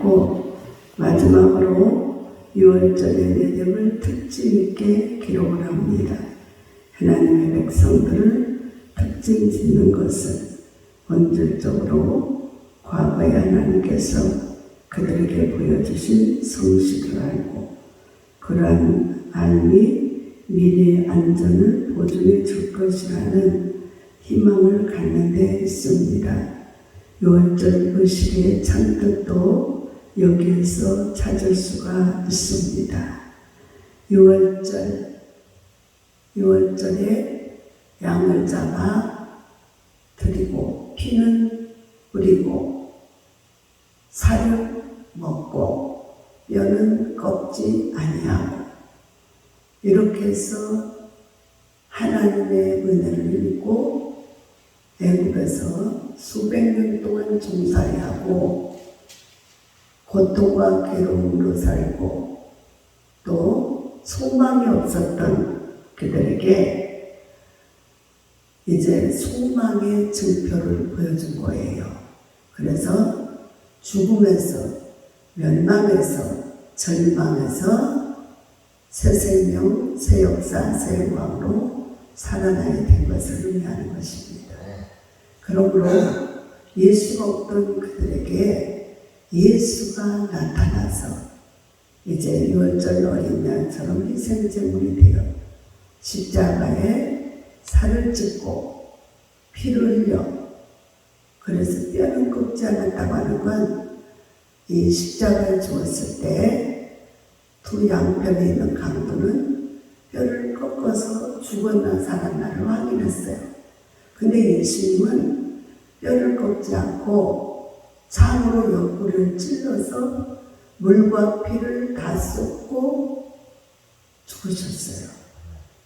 하고 마지막으로 6월절의 내용을 특징 있게 기록을 합니다. 하나님의 백성들을 특징 짓는 것은 본질적으로 과거에 하나님께서 그들에게 보여주신 성실을 알고 그러한 삶이 미래의 안전을 보증해 줄 것이라는 희망을 갖는 데 있습니다. 6월절 의식의 찬뜻도 여기에서 찾을 수가 있습니다. 6월절에 양을 잡아 드리고 피는 뿌리고 살을 먹고 뼈는 꺾지 아니하고 이렇게 해서 하나님의 은혜를 입고 애굽에서 수백 년 동안 종살이하고 고통과 괴로움으로 살고 또 소망이 없었던 그들에게 이제 소망의 증표를 보여준 거예요. 그래서 죽음에서 멸망에서 절망에서 새 생명, 새 역사, 새 영광으로 살아나게 된 것을 의미하는 것입니다. 그러므로 예수가 없던 그들에게 예수가 나타나서 이제 6월절 어린 양처럼 희생제물이 되어 십자가에 살을 찢고 피를 흘려 그래서 뼈는 꺾지 않았다고 하는 건 이 십자가에 죽었을 때 두 양편에 있는 강도는 뼈를 꺾어서 죽었나 살았나를 확인했어요. 근데 예수님은 뼈를 꺾지 않고 창으로 옆구리를 찔러서 물과 피를 다 쏟고 죽으셨어요.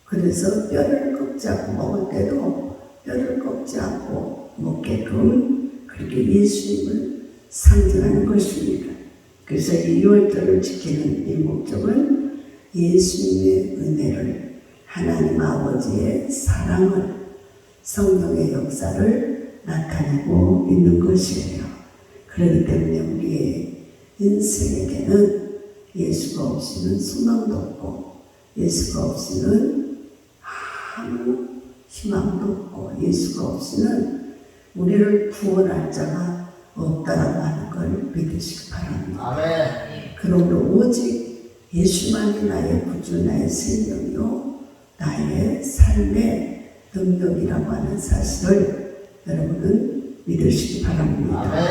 그래서 뼈를 꺾지 않고 먹을 때도 뼈를 꺾지 않고 먹게끔 그렇게 예수님을 상징하는 것입니다. 그래서 이 6월절을 지키는 이 목적은 예수님의 은혜를, 하나님 아버지의 사랑을, 성령의 역사를 나타내고 있는 것이에요. 그렇기 때문에 우리의 인생에게는 예수가 없이는 소망도 없고 예수가 없이는 아무 희망도 없고 예수가 없이는 우리를 구원할 자가 없다라고 하는 걸 믿으시기 바랍니다. 아멘. 그러므로 오직 예수만이 나의 구주, 나의 생명이요 나의 삶의 능력이라고 하는 사실을 여러분은 믿으시기 바랍니다. 아멘.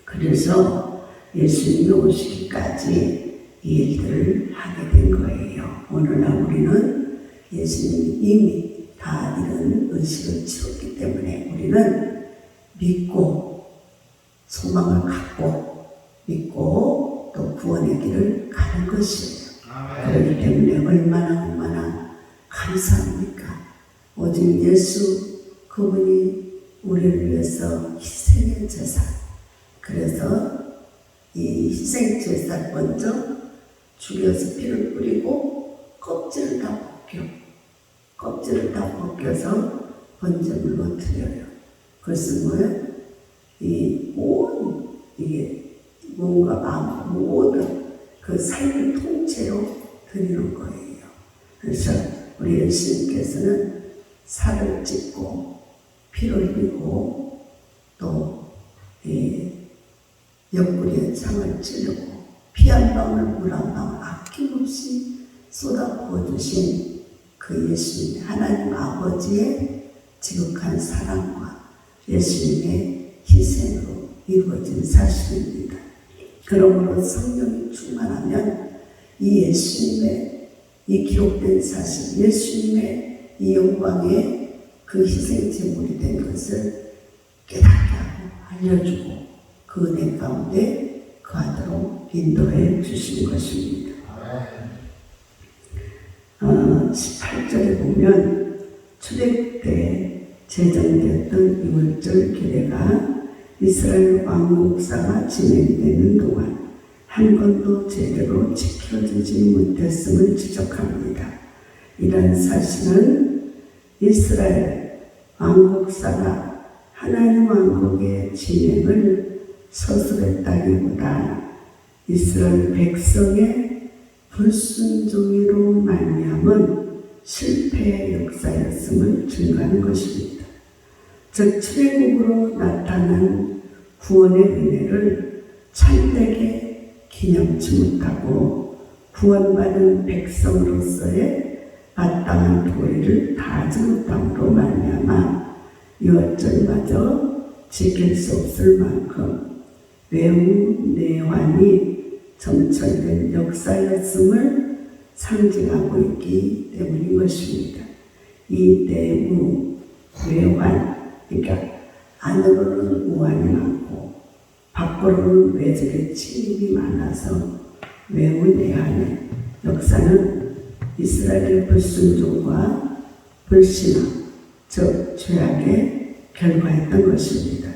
그래서 예수님이 오시기까지 이 일들을 하게 된 거예요. 오늘날 우리는 예수님이 이미 다 이런 의식을 치렀기 때문에 우리는 믿고 소망을 갖고 믿고 또 구원의 길을 가는 것이에요. 그렇기 때문에 얼마나 감사합니까? 오직 예수 그분이 우리를 위해서 희생의 제사. 그래서 이 희생 제사를 먼저 죽여서 피를 뿌리고 껍질을 다 벗겨서 번제물로 드려요. 그것은 뭐예요? 이게 몸과 마음 모든 그 삶을 통째로 드리는 거예요. 그래서 우리 예수님께서는 살을 찢고 피를 흘리고 또 옆구리에 창을 찌르고 피 한 방울 물 한 방울 아낌없이 쏟아 부어주신 그 예수님 하나님 아버지의 지극한 사랑과 예수님의 희생으로 이루어진 사실입니다. 그러므로 성령이 충만하면 이 예수님의 이 기록된 사실, 예수님의 이 영광의 그 희생 제물이 된 것을 깨닫게 하고 알려주고 그 은혜 가운데 거하도록 인도해 주시는 것입니다. 18절에 보면 출애굽 때 제정되었던 6월절 규례가 이스라엘 왕국사가 진행되는 동안 한 번도 제대로 지켜지지 못했음을 지적합니다. 이런 사실은 이스라엘 왕국사가 하나님 왕국의 진행을 서술했다기보다 이스라엘 백성의 불순종으로 말미암은 실패의 역사였음을 증거하는 것입니다. 즉 출애굽으로 나타난 구원의 은혜를 참되게 기념치 못하고 구원받은 백성으로서의 마땅한 도리를 다하지 못함으로 말미암아 유월절마저 지킬 수 없을 만큼 매우 내환이 점철된 역사였음을 상징하고 있기 때문인 것입니다. 이 내무, 외환, 그러니까 안으로는 우환이 많고 밖으로는 외적의 침입이 많아서 매우 내환의 역사는 이스라엘의 불순종과 불신앙, 즉 죄악의 결과였던 것입니다.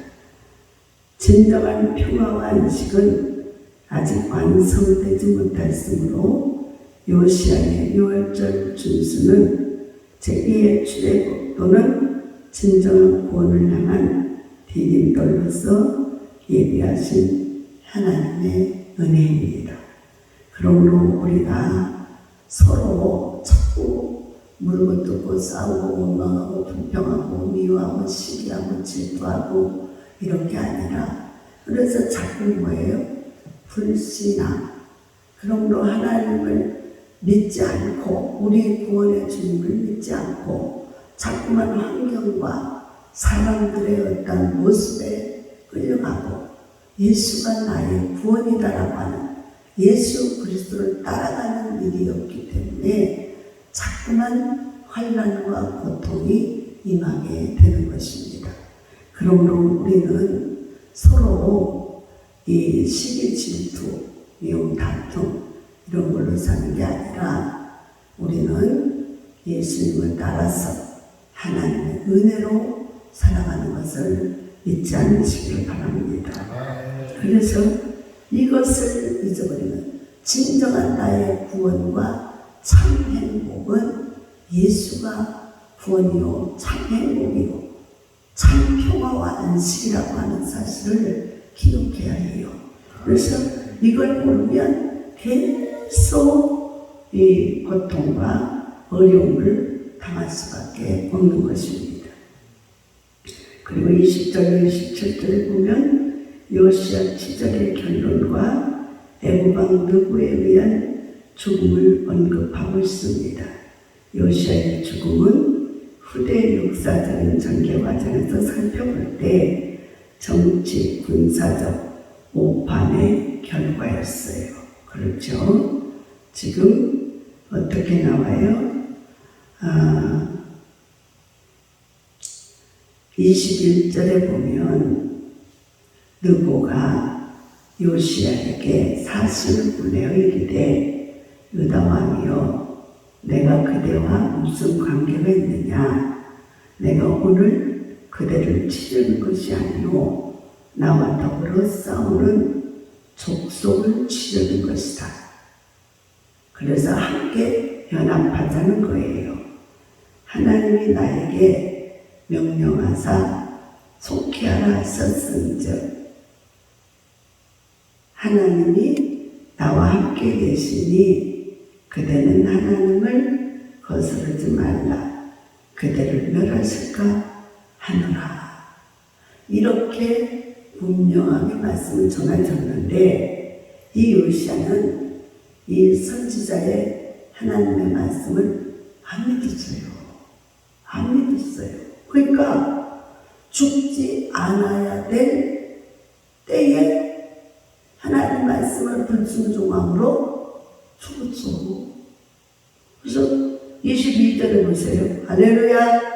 진정한 평화와 안식은 아직 완성되지 못했으므로 요시아의 유월절 준수는 제2의 출애굽 또는 진정한 구원을 향한 디딤돌로서 예비하신 하나님의 은혜입니다. 그러므로 우리가 서로 자꾸 물고 뜯고 싸우고 원망하고 불평하고 미워하고 시기하고 질투하고 이런 게 아니라 그래서 자꾸 뭐예요? 불신앙. 그러므로 하나님을 믿지 않고 우리 구원의 주님을 믿지 않고 자꾸만 환경과 사람들의 어떤 모습에 끌려가고 예수가 나의 구원이다라고 하는 예수 그리스도를 따라가는 일이 없기 때문에 자꾸만 환난과 고통이 임하게 되는 것입니다. 그러므로 우리는 서로 이 시기 질투, 미움 다툼 이런 걸로 사는 게 아니라 우리는 예수님을 따라서 하나님의 은혜로 살아가는 것을 잊지 않으시길 바랍니다. 그래서 이것을 잊어버리면 진정한 나의 구원과 참 행복은 예수가 구원이요 참 행복이요 참 평화와 안식이라고 하는 사실을 기억해야 해요. 그래서 이걸 모르면 계속 이 고통과 어려움을 당할 수밖에 없는 것입니다. 그리고 20절, 27절에 보면 요시야 치절의 결론과 애굽왕 느고에 의한 죽음을 언급하고 있습니다. 요시야의 죽음은 후대 역사적인 전개 과정에서 살펴볼 때 정치, 군사적 오판의 결과였어요. 그렇죠? 지금 어떻게 나와요? 21절에 보면 느고가 요시야에게 사실을 보내어 이르되 유다 왕이여 내가 그대와 무슨 관계가 있느냐? 내가 오늘 그대를 치르는 것이 아니오 나와 더불어 싸우는 족속을 치르는 것이다. 그래서 함께 연합하자는 거예요. 하나님이 나에게 명령하사 속히 하라 하셨은즉 하나님이 나와 함께 계시니 그대는 하나님을 거스르지 말라. 그대를 멸하실까 하노라. 이렇게 분명하게 말씀을 전해줬는데 이 요시야는 이 선지자의 하나님의 말씀을 안 믿었어요. 안 믿었어요. 그러니까 죽지 않아야 될 때에 하나님 말씀을 불순종함으로 죽었어. 그래서 22절에 보세요. 할렐루야.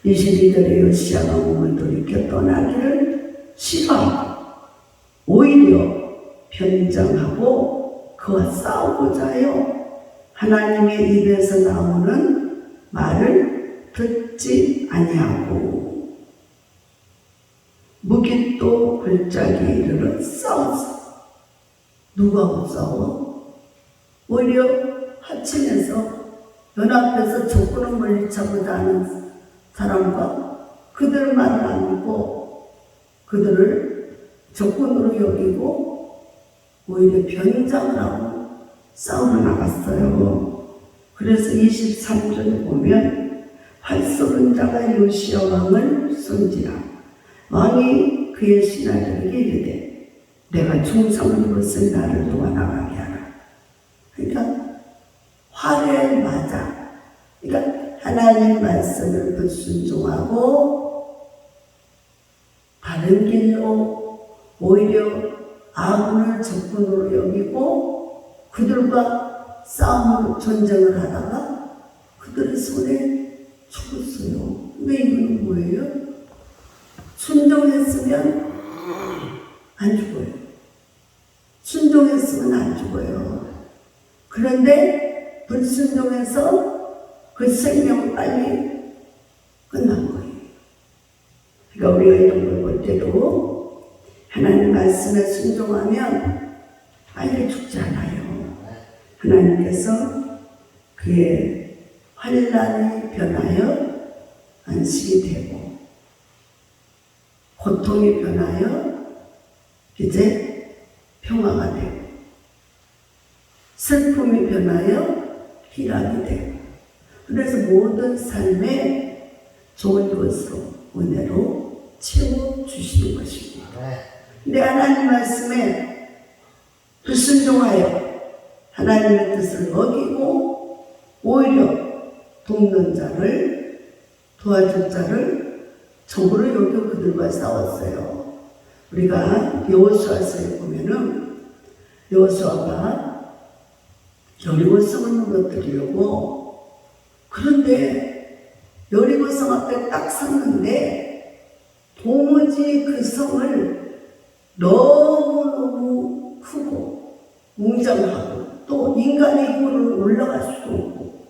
22절에 요시야가 몸을 돌이켜 떠나기를 싫어하고 오히려 변정하고 그와 싸우고자 해요. 하나님의 입에서 나오는 말을 듣지 아니하고 무기또 골짜기에 이르러 싸웠어. 누가 싸워? 오히려 하층에서 연합해서 적군을 물리쳐보자 하는 사람과 그들 말을 안 믿고 그들을 적군으로 여기고 오히려 변장을 하고 싸우러 나갔어요. 그래서 23절에 보면 활 쏘는 자가 요시야 왕을 쏜지라. 왕이 그의 신하들에게 이르되 내가 충성으로서 나를 도와 나가게 하라. 그러니까 활에 맞아. 그러니까 하나님 말씀을 불순종하고 다른 길로 오히려 아군을 적군으로 여기고 그들과 싸움으로 전쟁을 하다가 그들의 손에 죽었어요. 근데 이거는 뭐예요? 순종했으면 안 죽어요. 순종했으면 안 죽어요. 그런데 불순종해서 그 생명은 빨리 끝난 거예요. 그러니까 우리가 이런 걸 볼 때도 하나님 말씀에 순종하면 빨리 죽지 않아요. 하나님께서 그의 환난이 변하여 안식이 되고 고통이 변하여 이제 평화가 되고 슬픔이 변하여 희락이 되고 그래서 모든 삶에 좋은 것으로 은혜로 채워주시는 것입니다. 근데 하나님 말씀에 불순종하여 하나님의 뜻을 어기고 오히려 돕는 자를 도와줄 자를 적으로 여겨 그들과 싸웠어요. 우리가 여호수아서에 보면은 여호수아가 여리고성을 무너뜨리려고 그런데 여리고성 앞에 딱 섰는데 도무지 그 성을 너무너무 크고 웅장하고 또 인간의 힘으로 올라갈 수도 없고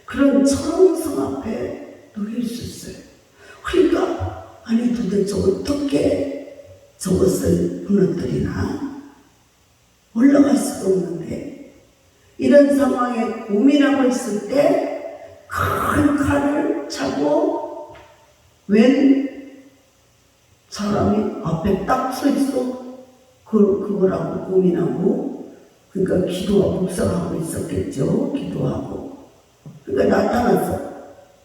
그런 천성 앞에 놓일 수 있어요. 그러니까 아니 도대체 어떻게 저것을 무너뜨리나 올라갈 수도 없는데 이런 상황에 고민하고 있을 때 큰 칼을 차고 웬 사람이 앞에 딱 서 있어. 그거라고 고민하고 그러니까 기도하고 묵상하고 있었겠죠. 기도하고 그러니까 나타났어.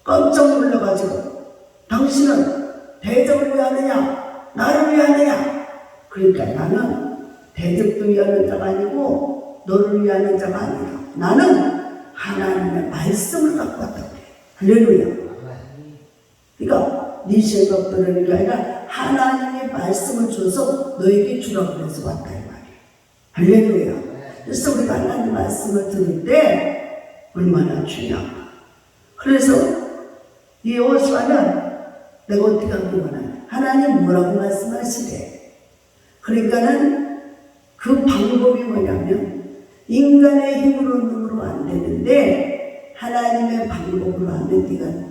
깜짝 놀라가지고 당신은 대적을 왜 하느냐 나를 왜 하느냐. 그러니까 나는 대적도 위하는 자가 아니고 너를 위하는 자가 아니라 나는 하나님의 말씀을 갖고 왔다 그래. 할렐루야. 그러니까 네 생각대로는 게 아니라 하나님의 말씀을 줘서 너에게 주라고 그래서 왔다 이 말이야. 할렐루야. 그래서 우리가 하나님 말씀을 들을 때 얼마나 중요한가. 그래서 이 여호수아는 내가 어떻게 하면 하나님 뭐라고 말씀하시대. 그러니까는 그 방법이 뭐냐면 인간의 힘으로는 안 되는데 하나님의 방법으로 하면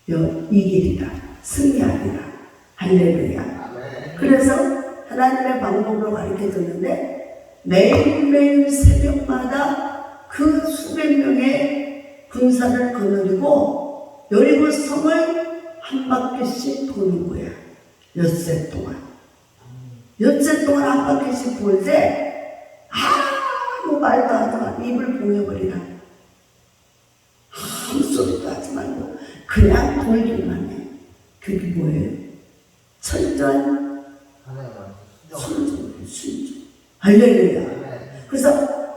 네가 이기리라 승리하리라. 할렐루야. 그래서 하나님의 방법으로 가르쳐줬는데 매일매일 새벽마다 그 수백 명의 군사를 거느리고 여리고 성을 한 바퀴씩 도는 거야. 엿새 동안. 엿새 동안 한 바퀴씩 돌 때 아무 말도 하지 말고 입을 봉해버리라. 아무 소리도 하지 말고 그냥 돌기만 해. 그게 뭐예요? 철저한 순종. 할렐루야. 그래서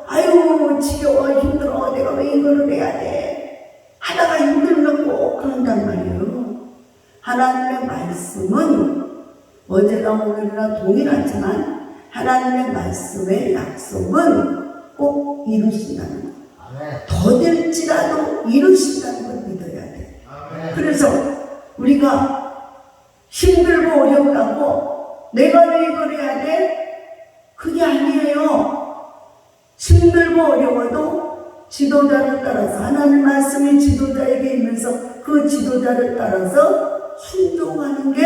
아유 지겨워 힘들어 내가 왜 이거를 해야 돼. 하다가 힘들면 꼭 그런단 말이에요. 하나님의 말씀은 어제나 오늘이나 동일하지만 하나님의 말씀의 약속은 꼭 이루신다는 것. 더딜지라도 이루신다는 걸 믿어야 돼. 그래서 우리가 힘들고 어렵다고 내가 왜 이걸 해야 돼? 그게 아니에요. 힘들고 어려워도 지도자를 따라서 하나님 말씀이 지도자에게 있면서 그 지도자를 따라서 순종하는 게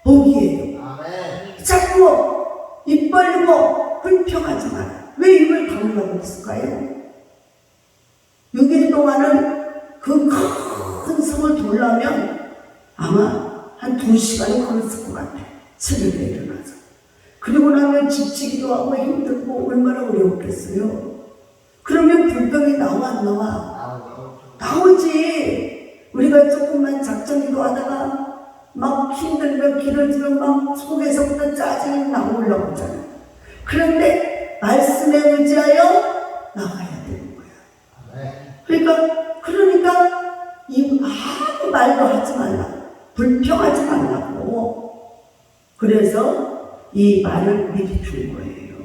복이에요. 자꾸 입 벌리고 불평하지 마라. 왜 입을 다물고 있을까요? 6일 동안은 그 큰 성을 돌려면 아마 한 2시간은 걸었을 것 같아. 새벽에 일어나서. 그리고 나면 지치기도 하고 힘들고 얼마나 어려웠겠어요. 그러면 불병이 나와 안 나와? 나오지. 우리가 조금만 작전기도 하다가 막 힘들면 길어지면 막 속에서부터 짜증이 나오려고 하잖아요. 그런데 말씀에 의지하여 나가야 되는 거야. 그러니까 아무 말도 하지 말라. 불평하지 말라고. 그래서 이 말을 미리 준 거예요.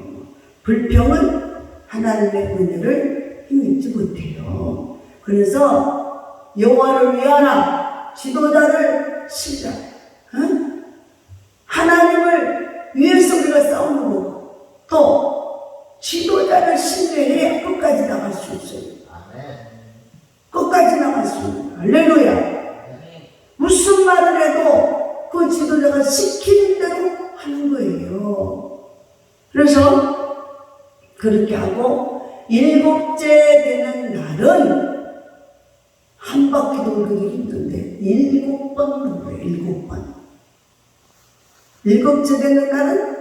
불평은 하나님의 은혜를 힘입지 못해요. 그래서 여호와를 위하라. 지도자를 신라. 하나님을 위해서 우리가 싸우는 거고 또 지도자를 신뢰해 끝까지 나갈 수 있어요. 끝까지 나갈 수 있어요. 할렐루야. 무슨 말을 해도 그 지도자가 시키는 대로 하는 거예요. 그래서 그렇게 하고 7째 되는 날은 한 바퀴 돌기 힘든데 7번 돌아요. 7번. 7째 되는 날은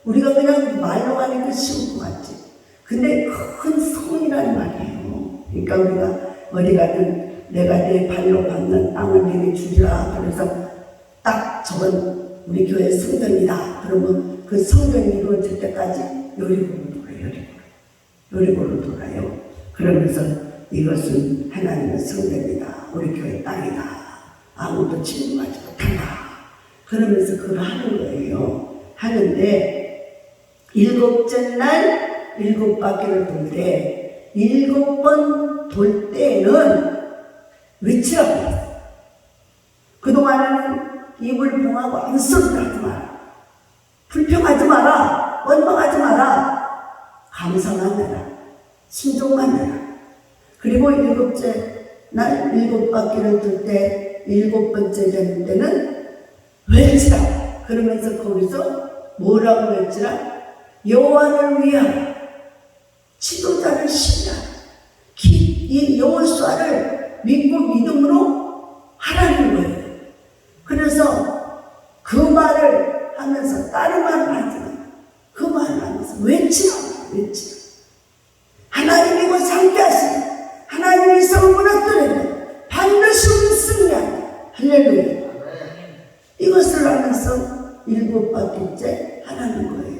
우리가 그냥 말로 하니까 쉬운 것 같지. 근데 큰 성이란 말이에요. 그러니까 우리가 어디 가든 내가 내 발로 밟는 땅을 내게 주리라. 그래서 딱 저건 우리 교회 성전이다. 그러면 그 성전이 이루어질 때까지 요리고로 돌아요. 요리고로 돌아요. 그러면서 이것은 하나님의 성전이다. 우리 교회 땅이다. 아무도 침범하지 못한다. 그러면서 그걸 하는 거예요. 하는데 7째 날 7바퀴를 돌 때 7번 돌 때는 외치라고 했어요. 그동안에는 입을 봉하고 아무 소리도 하지 마라. 불평하지 마라. 원망하지 마라. 감사만 해라. 순종만 해라. 그리고 7째 날 7바퀴를 돌 때 7번째 되는 때는 외치라. 그러면서 거기서 뭐라고 외치라? 여호와를 위하라. 지도자를 신뢰하라. 이 여호수아를 믿고 믿음으로 하라는 거예요. 그래서 그 말을 하면서 다른 말을 하지 마. 그 말을 하면서 외치라. 하나님이 곧 함께 하시니 하나님의 성을 무너뜨리면 반드시 우리 승리한다. 할렐루야. 이것을 하면서 7바퀴째 하라는 거예요.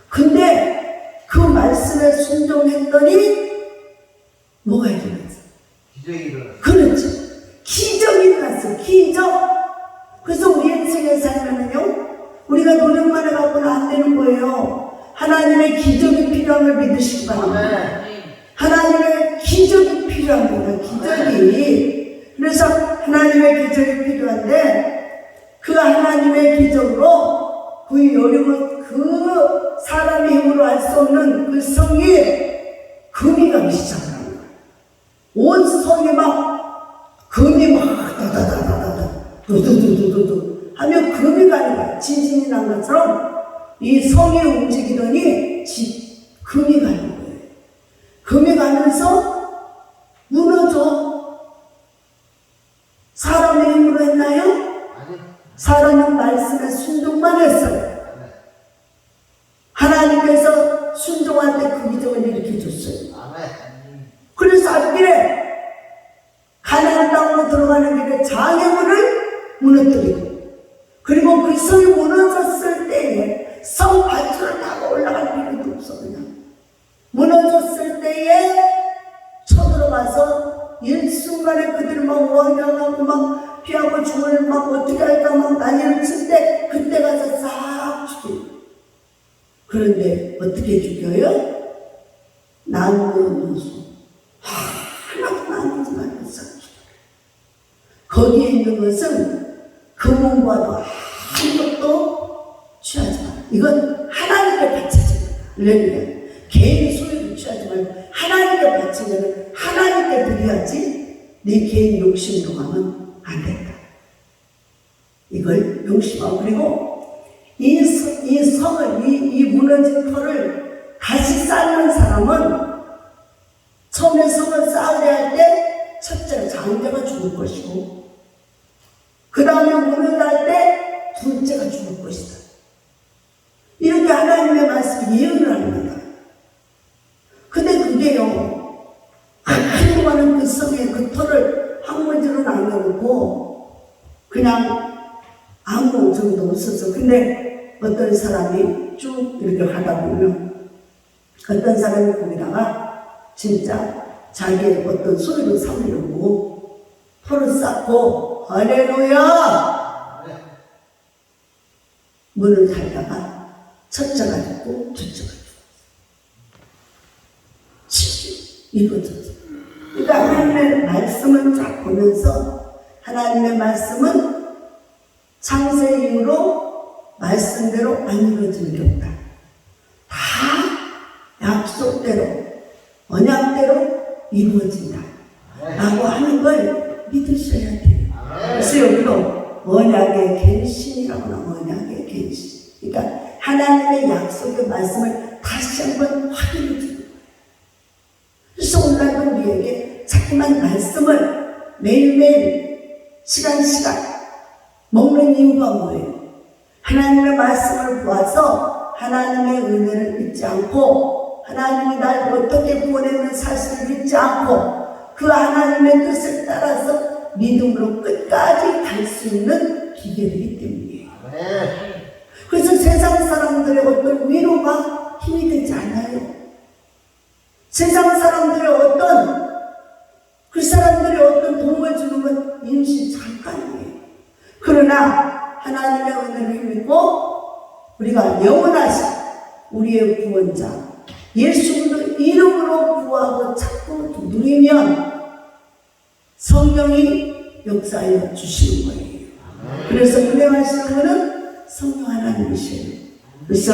근데 그 말씀에 순종했더니 뭐가 일어났어? 기적이 일어났어. 그렇지. 기적이 일어났어. 기적. 그래서 우리 인생에 살면은요, 우리가 노력만 해갖고는 안 되는 거예요. 하나님의 기적이 필요함을 믿으시기 바랍니다. 하나님의 기적이 필요합니다. 기적이. 그래서 하나님의 기적이 필요한데 그 하나님의 기적으로 그 여름은 그 사람의 힘으로 할 수 없는 그 성이 금이 가기 시작합니다. 온 성이 막 금이 막 다다다다다다 두두두두두두 하면 금이 가는 거야. 지진이 난 것처럼 이 성이 움직이더니 금이 가는 거예요. 금이 가면서 무너져. 사람의 힘으로 했나요? 아니. 사람은 말씀에 순종만 했어요. 하나님께서 순종할 때 그 기적을 일으켜줬어요. 그래서 앞길에 가나안 땅으로 들어가는 길에 장애물을 무너뜨리고, 그리고 그 성이 무너졌을 때에 성 발주를 타고 올라갈 필요도 없어. 그냥 무너졌을 때에 쳐들어가서 일순간에 그들을 막 원망하고 막 피하고 죽을 막 어떻게 할까 막 난리를 칠 때 그때 가서 싹 죽여요. 그런데 어떻게 죽여요? 나무로 넣어서 하나도 남기지 말고 싹 죽여요. 거기에 있는 것은 금은과도 아무것도 취하지 마. 이건 하나님께 바쳐집니다. 할렐루야. 개인 소유를 취하지 말고 하나님께 바치면 하나님께 드려야지 네 개인 욕심으로 가면 안 된다. 이걸 명심하고, 그리고 이 성을, 이 무너진 터를 다시 쌓는 사람은 처음에 성을 쌓으려 할 때 첫째로 장자가 죽을 것이고, 그 다음에 문을 닫을 때 둘째가 죽을 것이다. 이렇게 하나님의 말씀이 예언을 합니다. 근데 그게요, 한동안은 그 성에 그 터를 황무지로 남겨놓고 그냥 아무 정도 없었어. 근데 어떤 사람이 쭉 이렇게 가다 보면 어떤 사람이 거기다가 진짜 자기의 어떤 소리를 삼으려고 터를 쌓고 할렐루야! 문을 닫다가 첫째가 죽고 둘째가 죽었어. 이루어졌어. 그러니까 하나님의 말씀을 쫙 보면서 하나님의 말씀은 창세 이후로 말씀대로 안 이루어지는 게 없다. 다 약속대로 언약대로 이루어진다 라고 하는 걸 믿으셔야 돼요. 그래서 여기도 언약의 갱신이라고 나와. 언약의 갱신. 그러니까 하나님의 약속의 말씀을 다시 한번 확인해 주는 거예요. 그래서 오늘도 우리에게 자꾸만 말씀을 매일매일 시간 먹는 이유가 뭐예요? 하나님의 말씀을 보아서 하나님의 은혜를 잊지 않고 하나님이 날 어떻게 구원했는 사실을 잊지 않고 그 하나님의 뜻을 따라서 믿음으로 끝까지 갈 수 있는 기회이기 때문이에요. 그래서 세상 사람들의 어떤 위로가 힘이 되지 않아요. 세상 사람들의 어떤 그 사람들의 어떤 도움을 주는 건 임시 잠깐이에요. 그러나 하나님의 은혜를 힘입고 우리가 영원하신 우리의 구원자 예수 그리스도 이름으로 구하고 찾고 누리면 성령이 역사하여 주시는 거예요. 그래서 운행하시는 분은 성령 하나님이시에요. 그래서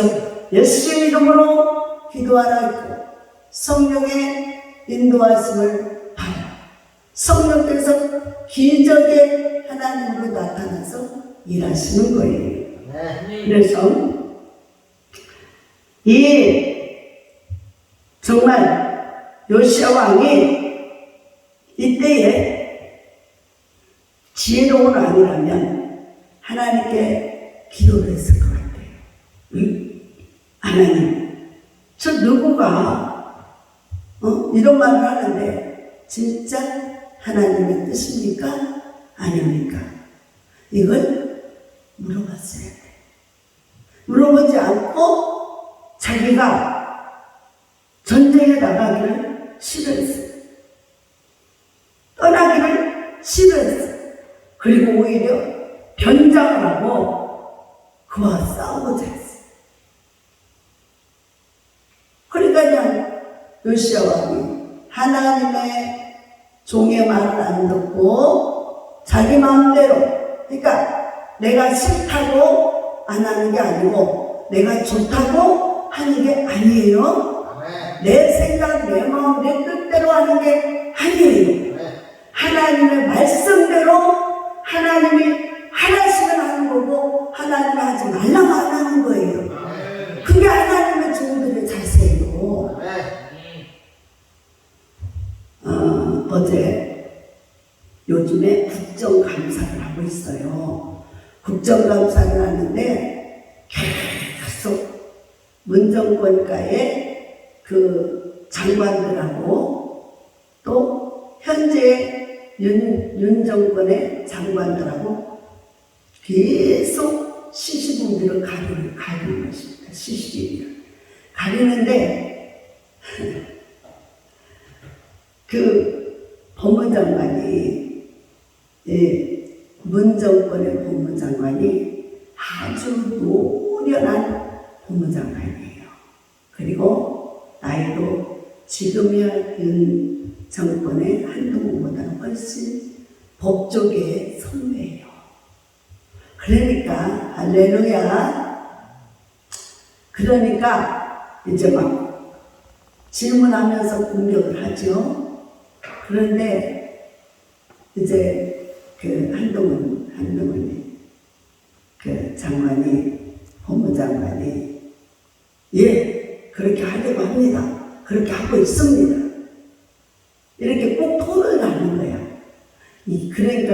예수의 이름으로 기도하라 했고 성령의 인도하심을 받아 성령께서 기적의 하나님으로 나타나서 일하시는 거예요. 그래서 이 정말 요시야 왕이 이때에 지혜로운 왕이라면 하나님께 기도를 했을 것 같아요. 하나님, 저 누구가 이런 말을 하는데 진짜 하나님의 뜻입니까? 아닙니까? 이걸 물어봤어야 돼. 물어보지 않고 자기가 전쟁에 나가기를 싫어했어요. 떠나기를 싫어했어요. 그리고 오히려 변장을 하고 그와 싸우고자 했어요. 그러니까 그냥 요시야 왕이 하나님의 종의 말을 안 듣고 자기 마음대로, 그러니까 내가 싫다고 안 하는 게 아니고 내가 좋다고 하는 게 아니에요. 내 생각, 내 마음, 내 뜻대로 하는 게 아니에요. 하나님의 말씀대로 하나님이 하나씩은 하는 거고 하나님이 하지 말라고 안 하는 거예요. 그게 하나님의 종들의 자세예요. 어제 요즘에 국정감사를 하고 있어요. 국정감사를 하는데 계속 문정권가의 그 장관들하고 또 현재 윤 정권의 장관들하고 계속 시시분비를 가리는 것입니다. 시시비비를 가리는데 그 법무장관이 문정권의 법무장관이 아주 노련한 법무장관이에요. 그리고 나이도 지금이야 윤 정권의 한동훈보다는 훨씬 법조계의 선배예요. 그러니까 할렐루야. 그러니까 이제 막 질문하면서 공격을 하죠. 그런데 이제 그 한동훈이 그 장관이 법무장관이 예 그렇게 하려고 합니다. 그렇게 하고 있습니다. 이렇게 꼭 토론을 하는 거야. 그러니까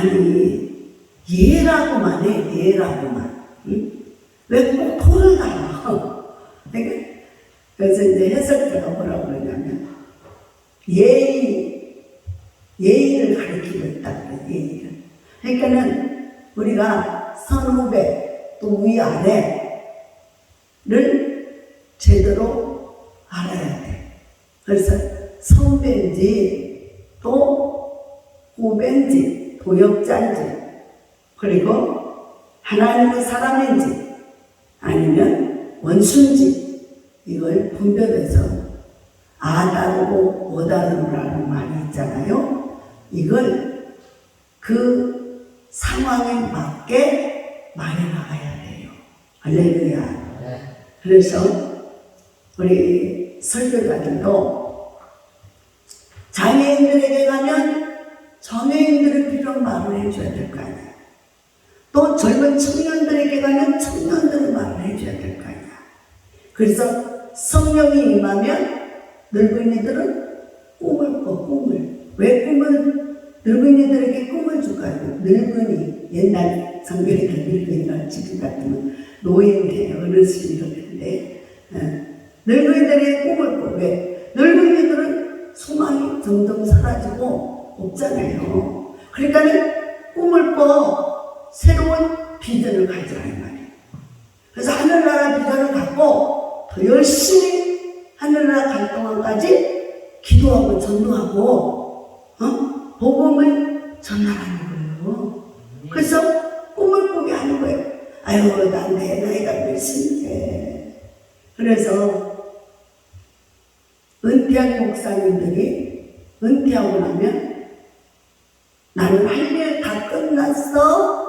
아니 예라고만 해. 예라고만. 응? 왜 꼭 토를 달아? 그러니까 그래서 이제 해석자가 뭐라고 그러냐면 예의를 가리키고 있다. 예의를. 그러니까는 우리가 선후배 또 위아래를 제대로 알아야 돼. 그래서 선배인지 또 후배인지 도역자인지 그리고 하나님의 사람인지 아니면 원수인지 이걸 분별해서 아다르고 오다르라는 말이 있잖아요. 이걸 그 상황에 맞게 말해나가야 돼요. 할렐루야. 그래서 우리 설교자들도 장애인들에게 가면 장애인들을 필요한 말을 해줘야 될 거 아니야. 또 젊은 청년들에게 가면 청년들의 말을 해줘야 될 거 아니야. 그래서 성령이 임하면 늙은이들은 꿈을 꿔. 꿈을. 왜 꿈을 늙은이들에게 꿈을 줄까요? 늙은이 옛날 성경에 늙은이가 지금 같으면 노인대 어르신이 그랬는데 늙은이들의 꿈을 꿔. 왜? 늙은이들은 소망이 점점 사라지고 없잖아요. 그러니까 꿈을 꿔 새로운 비전을 가지라 이 말이에요. 그래서 하늘나라 비전을 갖고 더 열심히 하늘나라 갈 동안까지 기도하고 전도하고 복음을 전하라는 거예요. 그래서 꿈을 꾸게 하는 거예요. 아유 난 내 나이가 몇인데. 그래서 은퇴한 목사님들이 은퇴하고 나면 나는 할 일 다 끝났어.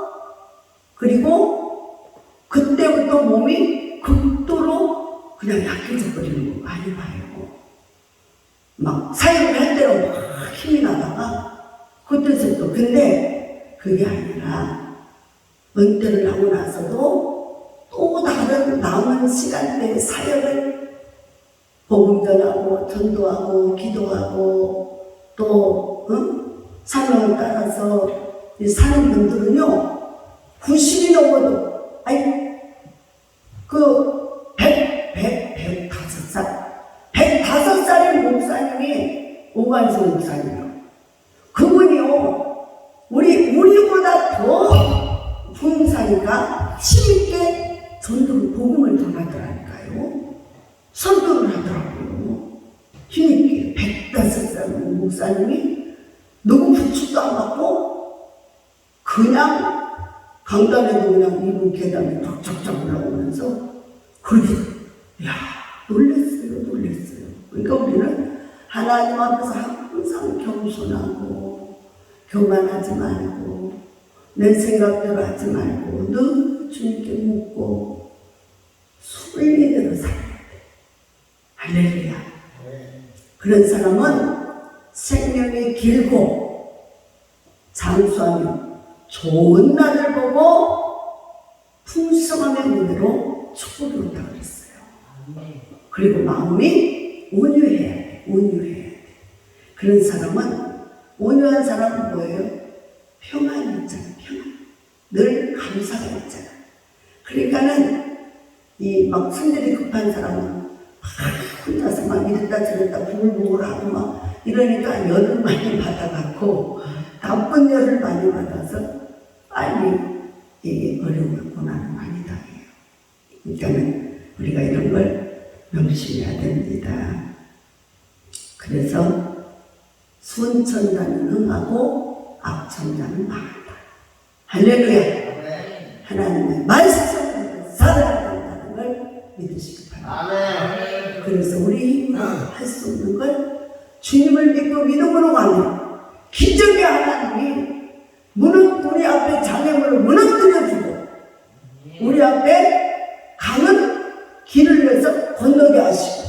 그리고 그때부터 몸이 극도로 그냥 약해져 버리는 거 많이 봐요. 막 사역을 할 때로 막 힘이 나다가 그때서 또 근데 그게 아니라 은퇴를 하고 나서도 또 다른 남은 시간대에 사역을 복음 전하고 전도하고 기도하고 또 사명을 따라서 사는 분들은요 90이 넘어도 아니 그 105살의 목사님이 오관수 목사님이요. 그분이요 우리보다 더 부흥사니까 힘있게 전도를 복음을 전하더라니까요. 선도를 하더라고요. 힘있게 105살 목사님이 누구 부축도 안 받고 그냥 강단에도 그냥 이불 계단에 쫙쫙쫙 올라오면서 그렇게 야 놀랬어요. 그러니까 우리는 하나님 앞에서 항상 겸손하고 교만하지 말고 내 생각대로 하지 말고 늘 주님께 묻고 순리대로 살아야 돼. 할렐루야. 그런 사람은 생명이 길고 장수하며 좋은 날을 보고 풍성함의 은혜로 축복을 얻다 그랬어요. 그리고 마음이 온유해야 돼. 온유해야 돼. 그런 사람은 온유한 사람은 뭐예요? 평안이 있잖아. 평안. 늘 감사가 있잖아. 그러니까는 이 막 성질이 급한 사람은 막 혼자서 막 이랬다 저랬다 부글부글하고 막 이러니까 열을 많이 받아갖고 나쁜 열을 많이 받아서 빨리 이게 어려움을 고난을 많이 당해요. 그러니까는 우리가 이런 걸 명심해야 됩니다. 그래서 순천자는 흥하고 악천자는 망한다. 할렐루야. 하나님의 말씀을 살아야 된다는 걸 믿으시기 바랍니다. 그래서 우리 힘으로 할 수 없는 걸 주님을 믿고 믿음으로 가면 기적의 하나님이 우리 앞에 장애물을 무너뜨려주고 우리 앞에 강은 길을 내서 건너게 하시고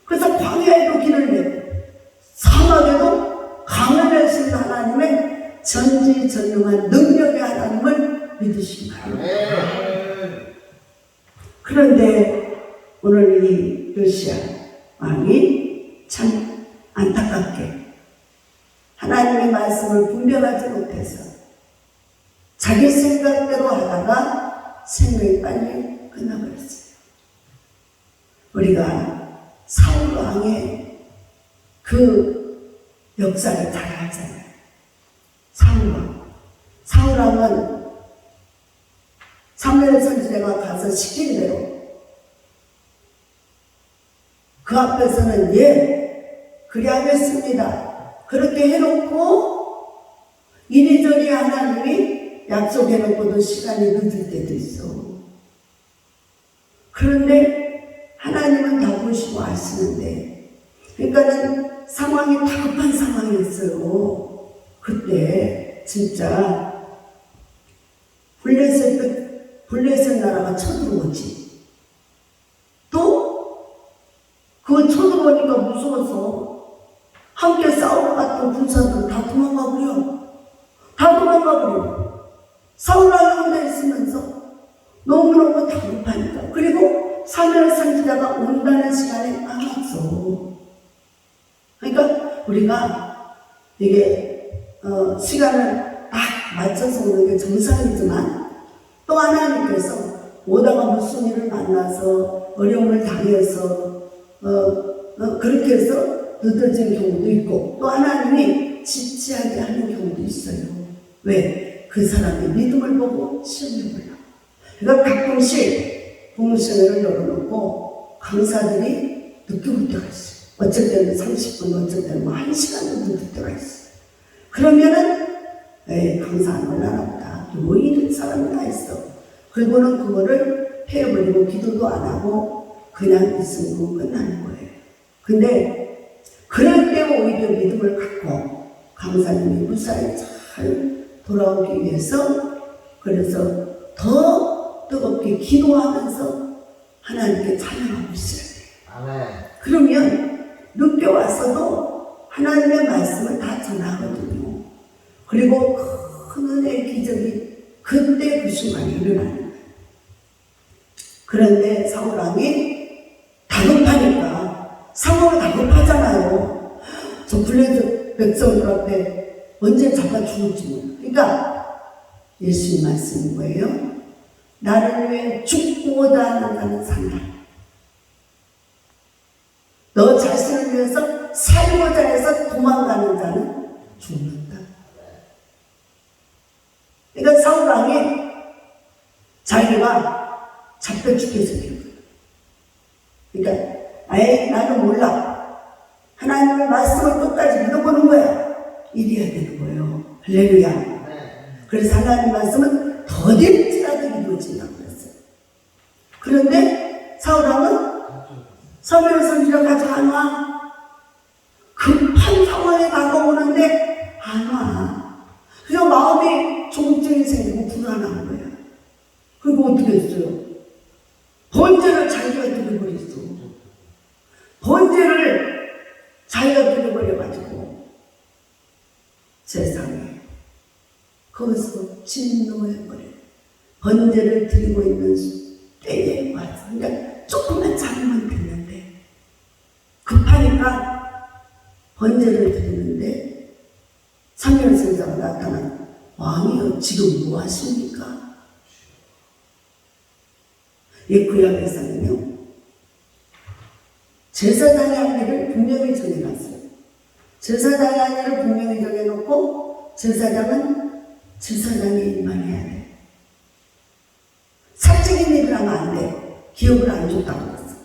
그래서 광야에도 길을 내고 사막에도 강을 내신 하나님의 전지전능한 능력의 하나님을 믿으신가요? 그런데 오늘 이 요시야 왕이 참 안타깝게 하나님의 말씀을 분별하지 못해서 자기 생각대로 하다가 생명이 빨리 끝나버렸어요. 우리가 사울 왕의 그 역사를 잘 알잖아요. 사울 왕은 사무엘 선지자가 가서 시킨 대로 그 앞에서는 그리 하겠습니다. 그렇게 해놓고 이리저리 하나님이 약속해놓고도 시간이 늦을 때도 있어. 그런데 하나님은 다 보시고 아시는데, 그러니까는 상황이 다급한 상황이었어요. 그때 진짜 블레셋 나라가 쳐들어오지. 또 그 쳐들어오니까 무서워서 함께 싸우러 갔던 군사들 다 도망가버려. 사울 왕이 혼자 있으면서 너무너무 다급하니까. 그리고 사무엘 선지자가 온다는 시간에 까먹었어. 그러니까 우리가 이게 시간을 딱 맞춰서 오는 게 정상이지만 또 하나님께서 오다가 무슨 일을 만나서 어려움을 당해서 그렇게 해서 늦어진 경우도 있고, 또 하나님이 지체하게 하는 경우도 있어요. 왜? 그 사람의 믿음을 보고 시험해 보려고. 그러니까 가끔씩 공무시험을 열어놓고 강사들이 늦게 올 때가 있어요. 어쩔 때는 30분, 어쩔 때는 1시간도 늦을 때가 있어요. 그러면은 강사 안 올라나 보다. 뭐 이런 사람이 다 있어. 그리고는 그거를 패해버리고 기도도 안 하고 그냥 있으면 끝나는 거예요. 근데 그럴 때 오히려 믿음을 갖고 강사님이 무사히 잘 돌아오기 위해서, 그래서 더 뜨겁게 기도하면서 하나님께 찬양하고 있어야 돼요. 아멘. 그러면 늦게 왔어도 하나님의 말씀을 다 전하거든요. 그리고 큰 은혜의 기적이 그때 그 순간에 일어나는 거예요. 그런데 사울 왕이 다급하니까, 상황이 다급하잖아요. 저 블레셋 백성들 앞에 언제 잡아 죽을지 몰라. 그러니까 예수님 말씀인 거예요. 나를 위해 죽고자 하는 자는 산다. 너 자신을 위해서 살고자 해서 도망가는 자는 죽는다. 그러니까 사울 왕이 자기가 잡혀 죽게 생긴 거예요. 그러니까 나는 몰라. 하나님의 말씀을 끝까지 믿어보는 거야. 이래야 되는 거예요. 할렐루야. 그래서 하나님의 말씀은 더딜지라도 이루어진다고 그랬어요. 그런데 사울 왕은 사무엘 선지자가 아직 안 와. 급한 상황에 다가오는데 안 와. 그래서 마음이 조급증이 생기고 불안한 거야. 그리고 어떻게 했어요? 번제를 자기가 드려버렸어. 번제를 자기가 드려버려가지고 세상에 거기서 진노해버려. 번제를 드리고 있는 때에 와서, 그러니까 조금만 참으면 됐는데 급하니까 번제를 드리는데 사무엘 선지자가 나타나, 왕이여 지금 뭐 하십니까? 구약에서는요, 제사장의 할 일을 분명히 정해놨어요. 제사장의 할 일을 분명히 정해놓고 제사장은 제사장의 일만 해야 돼. 사적인 일을 하면 안 돼. 기업을 안 줬다고 그랬어.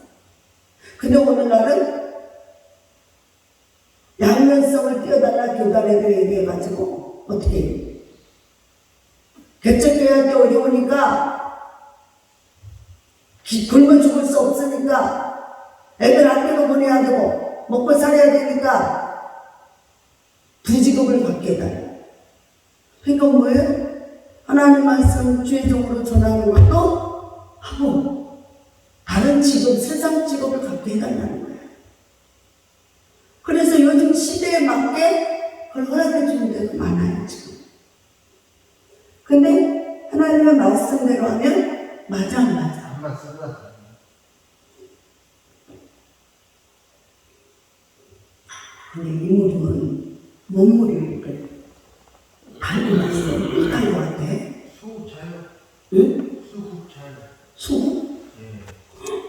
근데 오늘날은 양면성을 띄워달라 교단에도 얘기해가지고 어떻게 해요? 개척교회한테 어려우니까, 굶어 죽을 수 없으니까, 애들 학교도 보내야 되고 먹고 살아야 되니까 부직업을 갖게 해달라. 그러니까 뭐예요? 하나님 말씀 주의적으로 전하는 것도 하고 다른 직업, 세상 직업을 갖게 해달라는 거예요. 그래서 요즘 시대에 맞게 그걸 허락해 주는 데가 많아요, 지금. 근데 하나님의 말씀대로 하면 맞아, 안 맞아? 안 맞습니다. 근데 이 무리는 몸무게 이렇게 달고 났어. 어떡할 것 같아? 수 자요. 응?